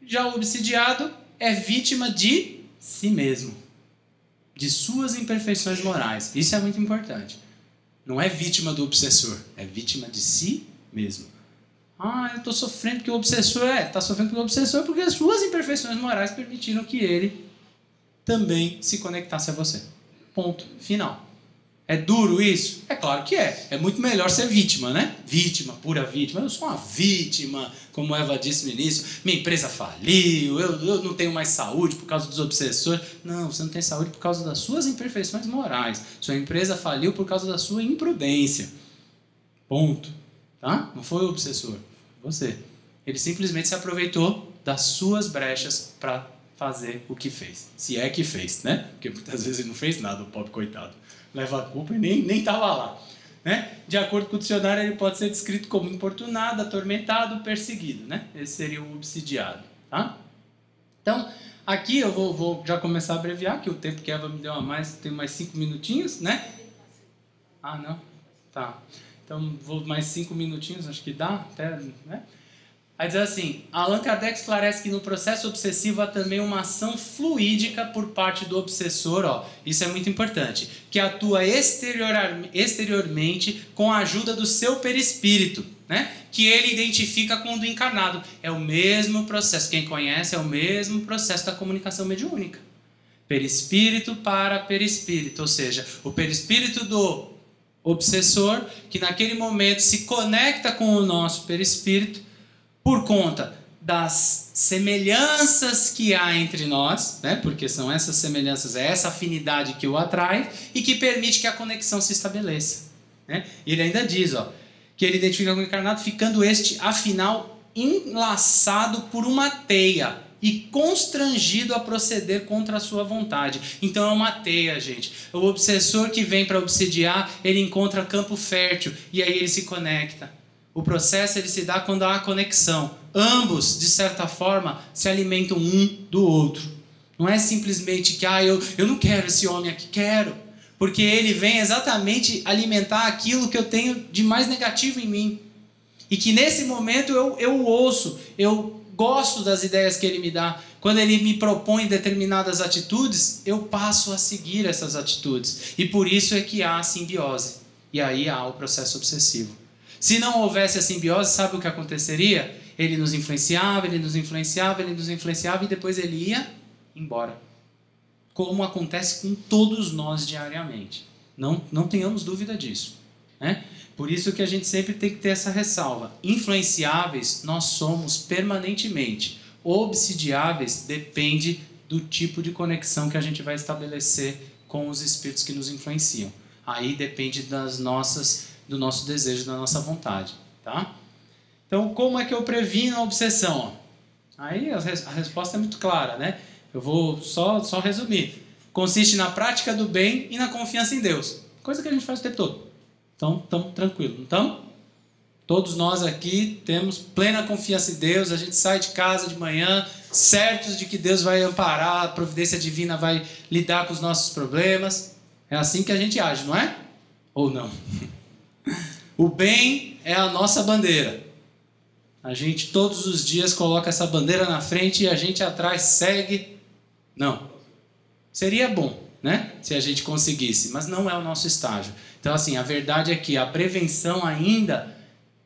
Já o obsidiado é vítima de si mesmo, de suas imperfeições morais. Isso é muito importante. Não é vítima do obsessor, é vítima de si mesmo. Ah, eu estou sofrendo porque o obsessor está sofrendo porque o obsessor porque as suas imperfeições morais permitiram que ele também se conectasse a você. Ponto. Final. É duro isso? É claro que é. É muito melhor ser vítima, né? Vítima, pura vítima. Eu sou uma vítima, como Eva disse no início. Minha empresa faliu, eu não tenho mais saúde por causa dos obsessores. Não, você não tem saúde por causa das suas imperfeições morais. Sua empresa faliu por causa da sua imprudência. Ponto. Tá? Não foi o obsessor, você. Ele simplesmente se aproveitou das suas brechas para fazer o que fez. Se é que fez, né? Porque muitas vezes ele não fez nada, o pobre coitado. Leva a culpa e nem estava lá. Né? De acordo com o dicionário, ele pode ser descrito como importunado, atormentado, perseguido. Né? Esse seria o obsidiado. Tá? Então, aqui eu vou já começar a abreviar, que o tempo que a Eva me deu a mais, tem mais 5 minutinhos, né? Ah, não? Tá. Então, vou mais 5 minutinhos, acho que dá, até, né? Aí diz assim, Allan Kardec esclarece que no processo obsessivo há também uma ação fluídica por parte do obsessor, ó, isso é muito importante, que atua exteriormente com a ajuda do seu perispírito, né? Que ele identifica com o do encarnado. É o mesmo processo, quem conhece, é o mesmo processo da comunicação mediúnica. Perispírito para perispírito, ou seja, o perispírito do obsessor, que naquele momento se conecta com o nosso perispírito, por conta das semelhanças que há entre nós, né? Porque são essas semelhanças, é essa afinidade que o atrai e que permite que a conexão se estabeleça. Né? E ele ainda diz, ó, que ele identifica com o encarnado, ficando este, afinal, enlaçado por uma teia e constrangido a proceder contra a sua vontade. Então é uma teia, gente. O obsessor que vem para obsidiar, ele encontra campo fértil e aí ele se conecta. O processo ele se dá quando há conexão. Ambos, de certa forma, se alimentam um do outro. Não é simplesmente que eu não quero esse homem aqui, quero. Porque ele vem exatamente alimentar aquilo que eu tenho de mais negativo em mim. E que nesse momento eu ouço, eu gosto das ideias que ele me dá. Quando ele me propõe determinadas atitudes, eu passo a seguir essas atitudes. E por isso é que há a simbiose. E aí há o processo obsessivo. Se não houvesse a simbiose, sabe o que aconteceria? Ele nos influenciava, ele nos influenciava, ele nos influenciava e depois ele ia embora. Como acontece com todos nós diariamente. Não tenhamos dúvida disso. Né? Por isso que a gente sempre tem que ter essa ressalva. Influenciáveis nós somos permanentemente. Obsidiáveis depende do tipo de conexão que a gente vai estabelecer com os espíritos que nos influenciam. Aí depende do nosso desejo, da nossa vontade, tá? Então, como é que eu previno a obsessão? Aí a resposta é muito clara, né? Eu vou só resumir. Consiste na prática do bem e na confiança em Deus. Coisa que a gente faz o tempo todo. Então, estamos tranquilos, não estamos? Todos nós aqui temos plena confiança em Deus. A gente sai de casa de manhã certos de que Deus vai amparar, a providência divina vai lidar com os nossos problemas. É assim que a gente age, não é? Ou não? O bem é a nossa bandeira. A gente todos os dias coloca essa bandeira na frente e a gente atrás segue. Não. Seria bom, né? Se a gente conseguisse, mas não é o nosso estágio. Então, assim, a verdade é que a prevenção ainda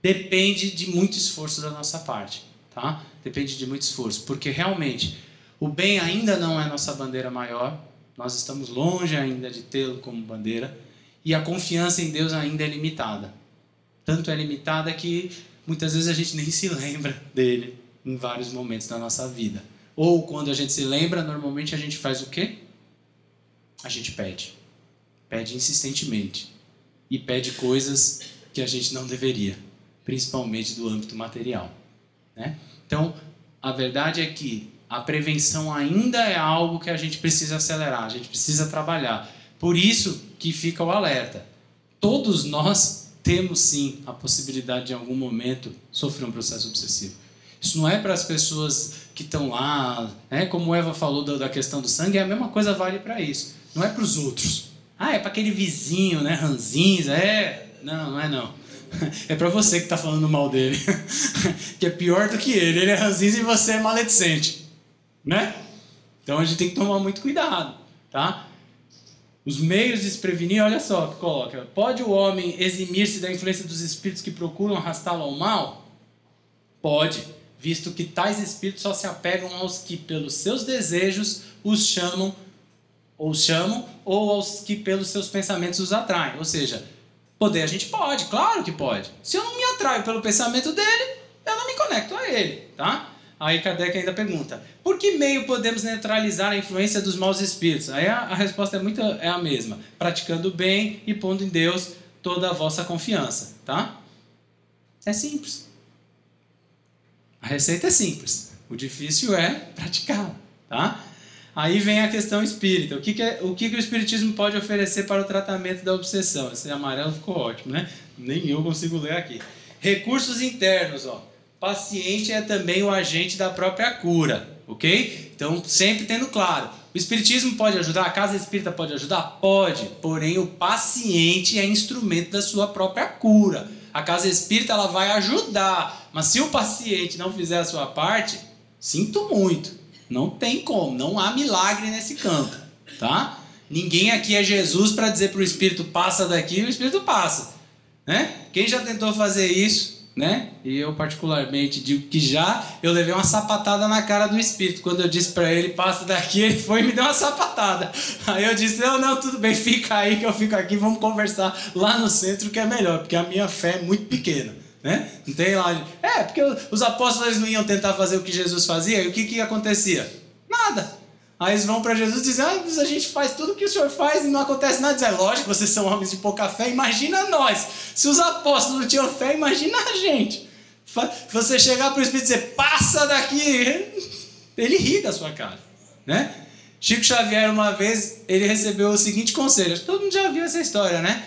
depende de muito esforço da nossa parte, tá? Depende de muito esforço, porque realmente o bem ainda não é nossa bandeira maior. Nós estamos longe ainda de tê-lo como bandeira e a confiança em Deus ainda é limitada. Tanto é limitada que muitas vezes a gente nem se lembra dele em vários momentos da nossa vida. Ou quando a gente se lembra, normalmente a gente faz o quê? A gente pede. Pede insistentemente. E pede coisas que a gente não deveria, principalmente do âmbito material, né? Então, a verdade é que a prevenção ainda é algo que a gente precisa acelerar, a gente precisa trabalhar. Por isso que fica o alerta. Todos nós temos sim a possibilidade de em algum momento sofrer um processo obsessivo. Isso não é para as pessoas que estão lá, né? Como Eva falou da questão do sangue, a mesma coisa vale para isso. Não é para os outros. É para aquele vizinho, né? Ranzinza, Não é não. É para você que está falando mal dele. Que é pior do que ele. Ele é ranzinza e você é maledicente, né? Então a gente tem que tomar muito cuidado, tá? Os meios de se prevenir, olha só que coloca. Pode o homem eximir-se da influência dos espíritos que procuram arrastá-lo ao mal? Pode, visto que tais espíritos só se apegam aos que pelos seus desejos os chamam, ou aos que pelos seus pensamentos os atraem. Ou seja, poder a gente pode, claro que pode. Se eu não me atraio pelo pensamento dele, eu não me conecto a ele, tá? Aí Kardec ainda pergunta, por que meio podemos neutralizar a influência dos maus espíritos? Aí a resposta é a mesma, praticando o bem e pondo em Deus toda a vossa confiança, tá? É simples. A receita é simples, o difícil é praticá-la, tá? Aí vem a questão espírita. O que o espiritismo pode oferecer para o tratamento da obsessão? Esse amarelo ficou ótimo, né? Nem eu consigo ler aqui. Recursos internos, ó. Paciente é também o agente da própria cura, ok? Então, sempre tendo claro. O espiritismo pode ajudar? A casa espírita pode ajudar? Pode. Porém, o paciente é instrumento da sua própria cura. A casa espírita ela vai ajudar. Mas se o paciente não fizer a sua parte, sinto muito. Não tem como, não há milagre nesse campo, tá? Ninguém aqui é Jesus para dizer para o Espírito passa daqui e o Espírito passa, né? Quem já tentou fazer isso, né? E eu particularmente digo que eu levei uma sapatada na cara do Espírito. Quando eu disse para ele passa daqui, ele foi e me deu uma sapatada. Aí eu disse, não, tudo bem, fica aí que eu fico aqui, vamos conversar lá no centro que é melhor, porque a minha fé é muito pequena. Né? Não tem lá. Porque os apóstolos não iam tentar fazer o que Jesus fazia, e o que acontecia? Nada. Aí eles vão para Jesus e dizem, a gente faz tudo o que o senhor faz e não acontece nada. Diz, lógico, vocês são homens de pouca fé, imagina nós. Se os apóstolos não tinham fé, imagina a gente. Você chegar para o Espírito e dizer, passa daqui, ele ri da sua cara, né? Chico Xavier, uma vez, ele recebeu o seguinte conselho, todo mundo já viu essa história, né?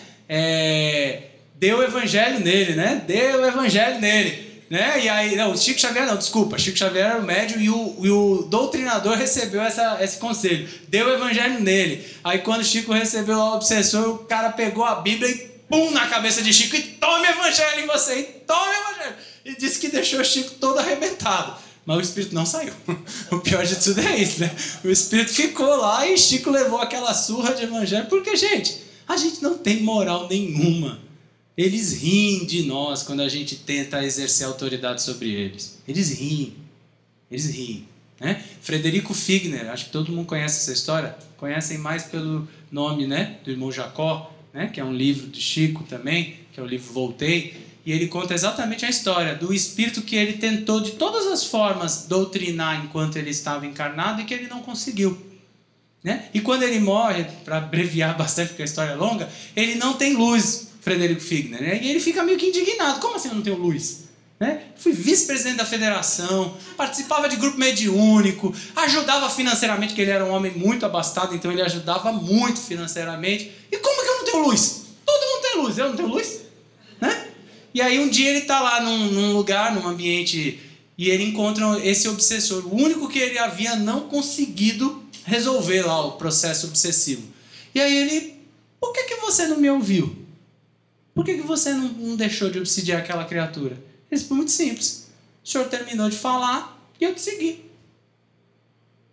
Deu o evangelho nele, né? Deu o evangelho nele, né? E aí, Chico Xavier era o médium e o doutrinador recebeu esse conselho. Deu o evangelho nele. Aí quando Chico recebeu o obsessor, o cara pegou a Bíblia e pum na cabeça de Chico e tome o evangelho em você, e tome o evangelho. E disse que deixou Chico todo arrebentado. Mas o espírito não saiu. O pior de tudo é isso, né? O espírito ficou lá e Chico levou aquela surra de evangelho. Porque, gente, a gente não tem moral nenhuma. Eles riem de nós quando a gente tenta exercer autoridade sobre eles. Eles riem, né? Frederico Figner, acho que todo mundo conhece essa história. Conhecem mais pelo nome, né, do irmão Jacó, né, que é um livro de Chico também, que é o livro Voltei. E ele conta exatamente a história do espírito que ele tentou de todas as formas doutrinar enquanto ele estava encarnado e que ele não conseguiu. né? E quando ele morre, para abreviar bastante porque a história é longa, ele não tem luz, Frederico Figner, né? E ele fica meio que indignado. Como assim eu não tenho luz? Né? Fui vice-presidente da federação, participava de grupo mediúnico, ajudava financeiramente, porque ele era um homem muito abastado, então ele ajudava muito financeiramente. E como que eu não tenho luz? Todo mundo tem luz, eu não tenho luz? Né? E aí um dia ele está lá num lugar, num ambiente, e ele encontra esse obsessor, o único que ele havia não conseguido resolver lá o processo obsessivo. E aí ele, por que você não me ouviu? Por que você não deixou de obsidiar aquela criatura? Ele disse, muito simples. O senhor terminou de falar e eu te segui.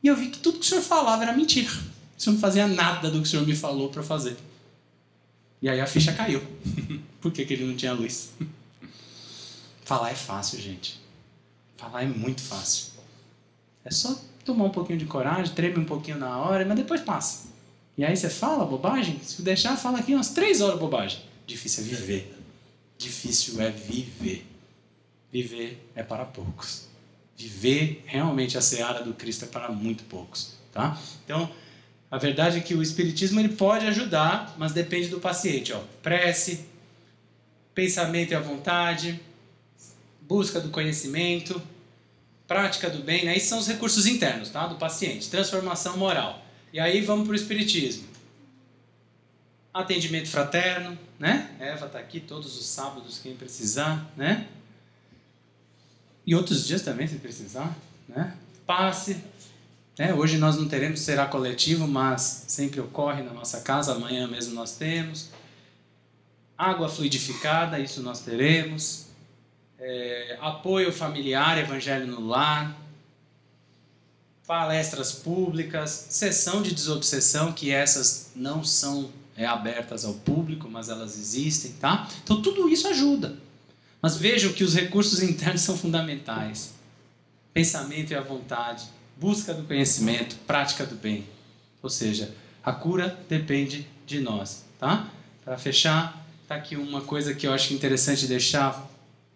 E eu vi que tudo que o senhor falava era mentira. O senhor não fazia nada do que o senhor me falou para fazer. E aí a ficha caiu. Por que ele não tinha luz? Falar é fácil, gente. Falar é muito fácil. É só tomar um pouquinho de coragem, treme um pouquinho na hora, mas depois passa. E aí você fala bobagem, se deixar, fala aqui umas 3 horas bobagem. Difícil é viver. Difícil é viver. Viver é para poucos. Viver realmente a seara do Cristo é para muito poucos. Tá? Então, a verdade é que o Espiritismo ele pode ajudar, mas depende do paciente. Ó. Prece, pensamento e a vontade, busca do conhecimento, prática do bem, né? Esses são os recursos internos, tá? Do paciente. Transformação moral. E aí vamos para o Espiritismo. Atendimento fraterno, né? Eva está aqui todos os sábados, quem precisar, né? E outros dias também, se precisar, né? Passe. Né? Hoje nós não teremos, será coletivo, mas sempre ocorre na nossa casa, amanhã mesmo nós temos. Água fluidificada, isso nós teremos. Apoio familiar, evangelho no lar. Palestras públicas, sessão de desobsessão, que essas não são abertas ao público, mas elas existem, tá? Então tudo isso ajuda. Mas vejam que os recursos internos são fundamentais. Pensamento e a vontade, busca do conhecimento, prática do bem. Ou seja, a cura depende de nós, tá? Para fechar, tá aqui uma coisa que eu acho interessante deixar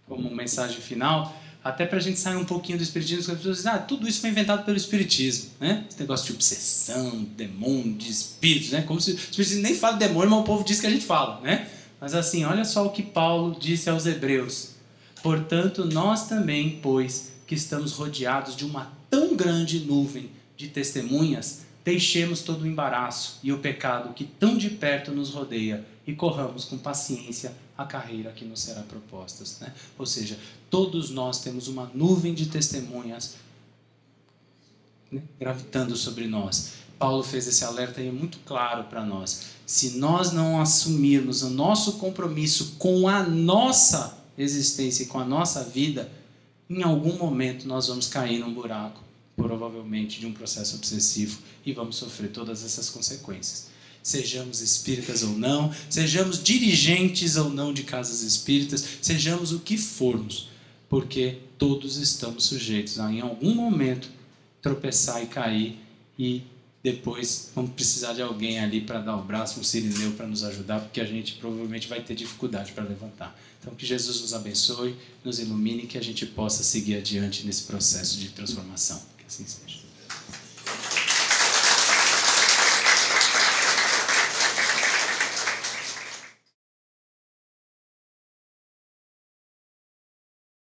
como mensagem final, até para a gente sair um pouquinho do Espiritismo, que as pessoas dizem, tudo isso foi inventado pelo Espiritismo, né? Esse negócio de obsessão, demônio, de espíritos, né? Como se o Espiritismo nem fala de demônio, mas o povo diz que a gente fala, né? Mas assim, olha só o que Paulo disse aos Hebreus. Portanto, nós também, pois, que estamos rodeados de uma tão grande nuvem de testemunhas, deixemos todo o embaraço e o pecado que tão de perto nos rodeia e corramos com paciência a carreira que nos será proposta. Né? Ou seja, todos nós temos uma nuvem de testemunhas, né, gravitando sobre nós. Paulo fez esse alerta e é muito claro para nós. Se nós não assumirmos o nosso compromisso com a nossa existência e com a nossa vida, em algum momento nós vamos cair num buraco, provavelmente de um processo obsessivo, e vamos sofrer todas essas consequências. Sejamos espíritas ou não, sejamos dirigentes ou não de casas espíritas, sejamos o que formos, porque todos estamos sujeitos a, em algum momento, tropeçar e cair, e depois vamos precisar de alguém ali para dar o braço, um cirineu para nos ajudar, porque a gente provavelmente vai ter dificuldade para levantar. Então que Jesus nos abençoe, nos ilumine, que a gente possa seguir adiante nesse processo de transformação. Que assim seja.